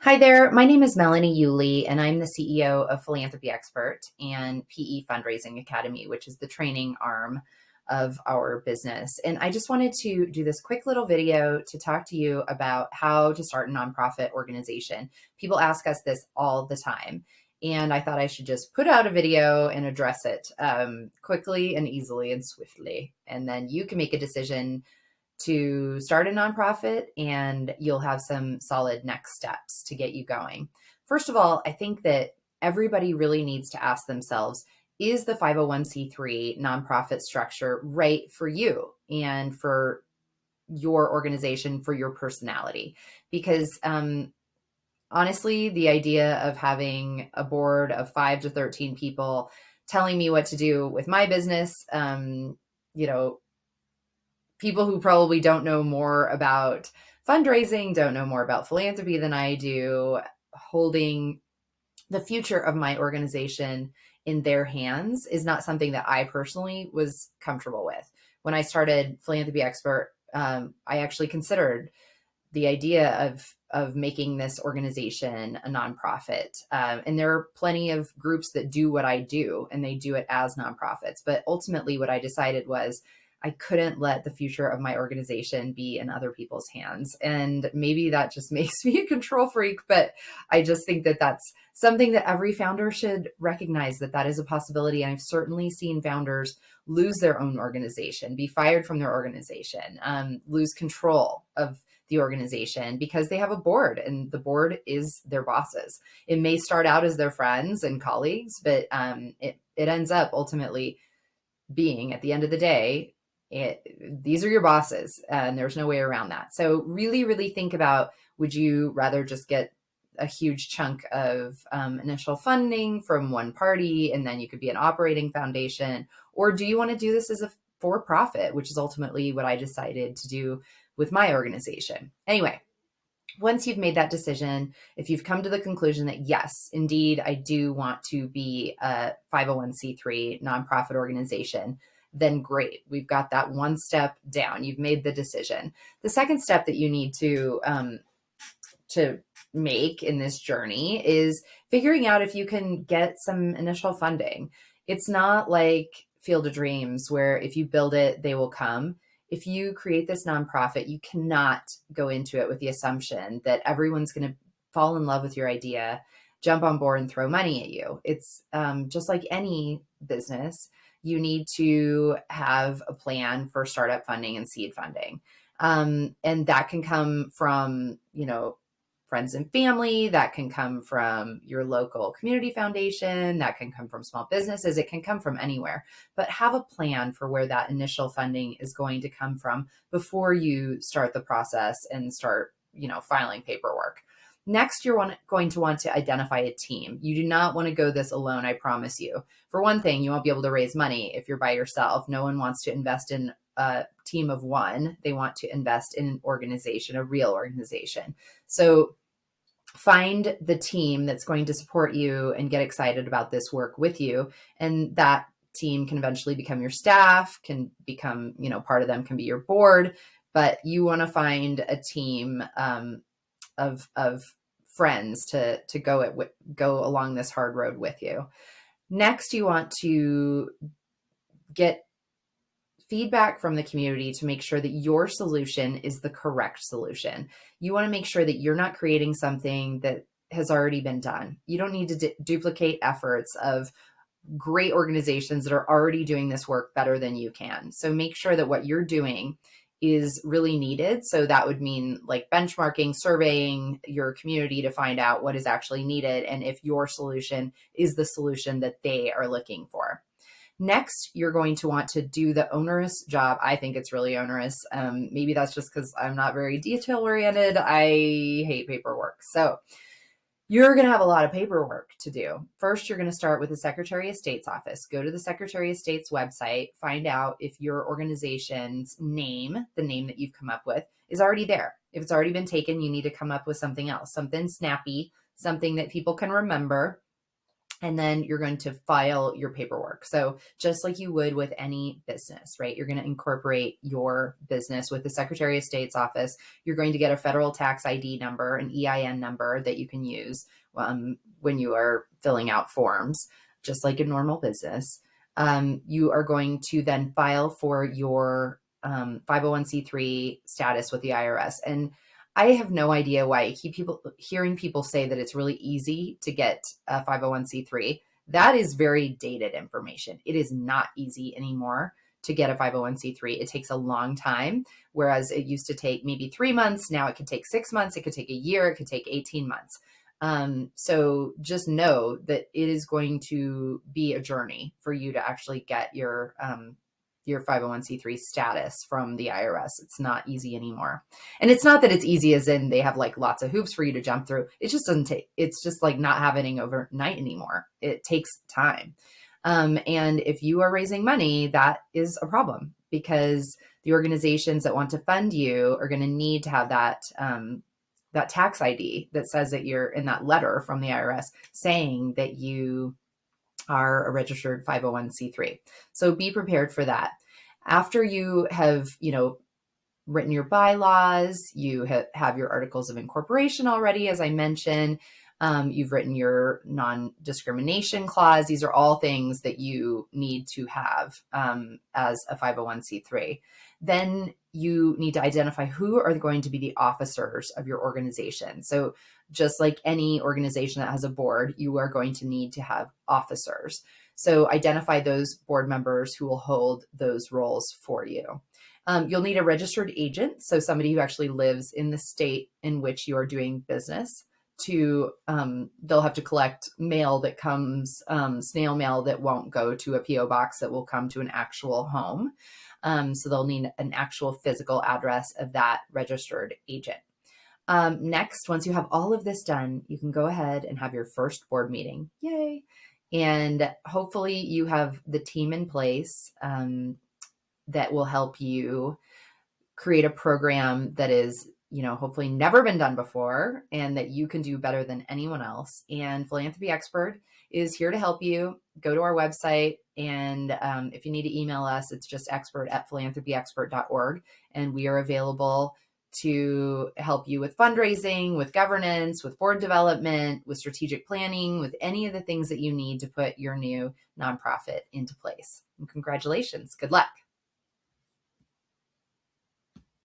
Hi there. My name is Melanie Yulee, and I'm the CEO of Philanthropy Expert and PE Fundraising Academy, which is the training arm of our business. And I just wanted to do this quick little video to talk to you about how to start a nonprofit organization. People ask us this all the time, and I thought I should just put out a video and address it quickly and easily and swiftly. And then you can make a decision to start a nonprofit, and you'll have some solid next steps to get you going. First of all, I think that everybody really needs to ask themselves, is the 501c3 nonprofit structure right for you and for your organization, for your personality? Because honestly, the idea of having a board of 5 to 13 people telling me what to do with my business, you know, people who probably don't know more about fundraising, don't know more about philanthropy than I do, holding the future of my organization in their hands is not something that I personally was comfortable with. When I started Philanthropy Expert, I actually considered the idea of making this organization a nonprofit. And there are plenty of groups that do what I do, and they do it as nonprofits. But ultimately, what I decided was I couldn't let the future of my organization be in other people's hands. And maybe that just makes me a control freak, but I just think that that's something that every founder should recognize, that that is a possibility. And I've certainly seen founders lose their own organization, be fired from their organization, lose control of the organization because they have a board, and the board is their bosses. It may start out as their friends and colleagues, but it ends up ultimately being, at the end of the day, these are your bosses, and there's no way around that. So really, really think about, would you rather just get a huge chunk of initial funding from one party, and then you could be an operating foundation? Or do you want to do this as a for-profit, which is ultimately what I decided to do with my organization? Anyway, once you've made that decision, if you've come to the conclusion that yes, indeed, I do want to be a 501c3 nonprofit organization, then great. We've got that one step down. You've made the decision. The second step that you need to make in this journey is figuring out if you can get some initial funding. It's not like Field of Dreams, where if you build it, they will come. If you create this nonprofit, you cannot go into it with the assumption that everyone's going to fall in love with your idea, jump on board, and throw money at you. It's just like any business. You need to have a plan for startup funding and seed funding. And that can come from, friends and family, that can come from your local community foundation, that can come from small businesses, it can come from anywhere. But have a plan for where that initial funding is going to come from before you start the process and start, filing paperwork. Next, you're going to want to identify a team. You do not want to go this alone, I promise you. For one thing, you won't be able to raise money if you're by yourself. No one wants to invest in a team of one. They want to invest in an organization, a real organization. So find the team that's going to support you and get excited about this work with you. And that team can eventually become your staff, can become, part of them can be your board, but you want to find a team of friends to go along this hard road with you. Next, you want to get feedback from the community to make sure that your solution is the correct solution. You want to make sure that you're not creating something that has already been done. You don't need to duplicate efforts of great organizations that are already doing this work better than you can. So make sure that what you're doing is really needed. So that would mean like benchmarking, surveying your community to find out what is actually needed and if your solution is the solution that they are looking for. Next, you're going to want to do the onerous job. I think it's really onerous. Maybe that's just because I'm not very detail oriented. I hate paperwork. So you're going to have a lot of paperwork to do. First, you're going to start with the Secretary of State's office. Go to the Secretary of State's website, find out if your organization's name, the name that you've come up with, is already there. If it's already been taken, you need to come up with something else, something snappy, something that people can remember. And then you're going to file your paperwork. So just like you would with any business, right? You're going to incorporate your business with the Secretary of State's office. You're going to get a federal tax ID number, an EIN number that you can use when you are filling out forms, just like a normal business. You are going to then file for your 501c3 status with the IRS. And I have no idea why I keep hearing people say that it's really easy to get a 501c3. That is very dated information. It is not easy anymore to get a 501c3. It takes a long time, whereas it used to take maybe 3 months. Now it could take 6 months. It could take a year. It could take 18 months. So just know that it is going to be a journey for you to actually get your 501c3 status from the IRS. It's not easy anymore. And it's not that it's easy as in they have like lots of hoops for you to jump through. It just doesn't take, it's just like not happening overnight anymore. It takes time. And if you are raising money, that is a problem because the organizations that want to fund you are going to need to have that tax ID that says that you're in that letter from the IRS saying that you are a registered 501c3. So be prepared for that. After you have, written your bylaws, you have your articles of incorporation already, as I mentioned, you've written your non-discrimination clause. These are all things that you need to have as a 501c3. Then you need to identify who are going to be the officers of your organization. So just like any organization that has a board, you are going to need to have officers. So identify those board members who will hold those roles for you. You'll need a registered agent, so somebody who actually lives in the state in which you are doing business. They'll have to collect mail that comes, snail mail that won't go to a PO box, that will come to an actual home. So they'll need an actual physical address of that registered agent. Next, once you have all of this done, you can go ahead and have your first board meeting. Yay. And hopefully you have the team in place that will help you create a program that is, hopefully never been done before and that you can do better than anyone else. And Philanthropy Expert is here to help you. Go to our website, and if you need to email us, it's just expert@philanthropyexpert.org. And we are available to help you with fundraising, with governance, with board development, with strategic planning, with any of the things that you need to put your new nonprofit into place. And congratulations. Good luck.